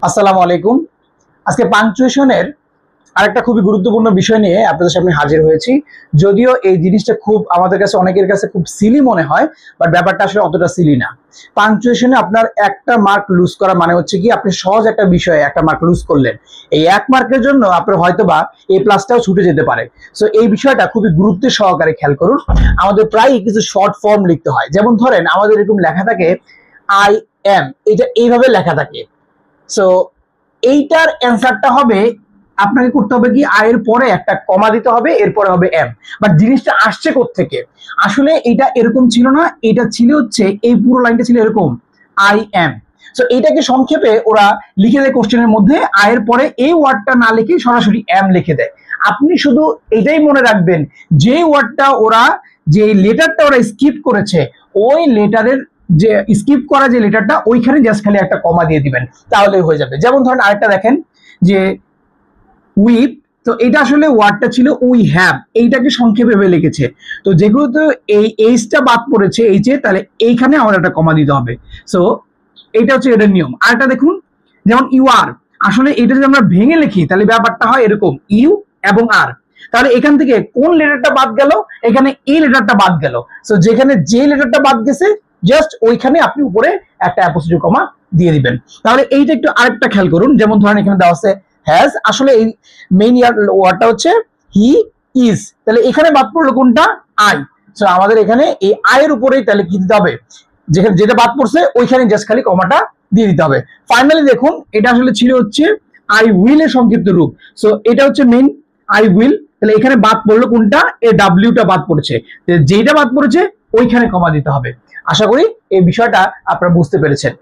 আসসালামু আলাইকুম। আজকে পাংচুয়েশনের আরেকটা খুবই গুরুত্বপূর্ণ বিষয় নিয়ে আপনাদের সামনে হাজির হয়েছি। যদিও এই জিনিসটা খুব আমাদের কাছে অনেকের কাছে খুব সিলি মনে হয়, বাট ব্যাপারটা আসলে অতটা সিলি না। পাংচুয়েশনে আপনার একটা মার্ক লুজ করা মানে হচ্ছে কি, আপনি সহজ একটা বিষয়ে একটা মার্ক লুজ করলেন, এই এক মার্কের জন্য আপনার হয়তোবা এই প্লাসটাও ছুটে যেতে পারে। সো এই বিষয়টা খুবই গুরুত্ব সহকারে খেয়াল করুন। আমাদের প্রায় কিছু শর্ট ফর্ম লিখতে হয়, যেমন ধরেন আমাদের এরকম লেখা থাকে আই এম, এটা এইভাবে লেখা থাকে। সো এইটার অ্যান্সারটা হবে, আপনাকে করতে হবে কি, আয়ের পরে একটা কমা দিতে হবে, এরপরে হবে এম। বাট জিনিসটা আসছে কোত্থেকে? আসলে এটা এরকম ছিল না, এটা ছিল হচ্ছে এই পুরো লাইনটা ছিল এরকম আই এম। সো এইটাকে সংক্ষেপে ওরা লিখে দেয় কোশ্চেনের মধ্যে, আয়ের পরে এই ওয়ার্ডটা না লিখে সরাসরি এম লিখে দেয়। আপনি শুধু এটাই মনে রাখবেন, যে ওয়ার্ডটা ওরা, যে লেটারটা ওরা স্কিপ করেছে, ওই লেটারের যে স্কিপ করা যে লেটারটা, ওইখানে জাস্ট খালি একটা কমা দিয়ে দিবেন, তাহলে হয়ে যাবে। যেমন ধরেন আরেকটা দেখেন যে উইথ, তো এটা আসলে ওয়ার্ডটা ছিল উই হ্যাভ, এইটাকে সংক্ষেপে ভেবে লিখেছে। তো যেগুলোতে এই এইচটা বাদ পড়েছে এইচে, তাহলে এইখানে আমার একটা কমা দিতে হবে। সো এটা হচ্ছে এটার নিয়ম। আরেকটা দেখুন, যেমন ইউ আর, আসলে এটা যদি আমরা ভেঙে লিখি তাহলে ব্যাপারটা হয় এরকম ইউ এবং আর। তাহলে এখান থেকে কোন লেটারটা বাদ গেল? এখানে এই লেটারটা বাদ গেল। সো যেখানে যে লেটারটা বাদ গেছে, জাস্ট ওইখানে আপনি উপরে একটা অ্যাপোস্ট্রোফি কমা দিয়ে দিবেন। তাহলে এইটা একটু আরেকটা খেয়াল করুন, যেমন ধরেন এখানে দেওয়া আছে হ্যাজ, আসলে এই মেইন ওয়ার্ডটা হচ্ছে হি ইজ, তাহলে এখানে বাদ পড়লো কোনটা? আই। সো আমাদের এখানে এই আয়ের উপরেই তাহলে কি দিতে হবে, যেখানে যেটা বাদ পড়ছে ওইখানে জাস্ট খালি কমাটা দিয়ে দিতে হবে। ফাইনালি দেখুন, এটা আসলে ছিল হচ্ছে আই উইল এর সংক্ষিপ্ত রূপ। সো এটা হচ্ছে মেইন আই উইল, তাহলে এখানে বাদ পড়লো কোনটা? এ ডাব্লিউটা বাদ পড়েছে, যেটা বাদ পড়েছে ওইখানে কমা দিতে হবে। আশা করি এই বিষয়টা আপনারা বুঝতে পেরেছেন।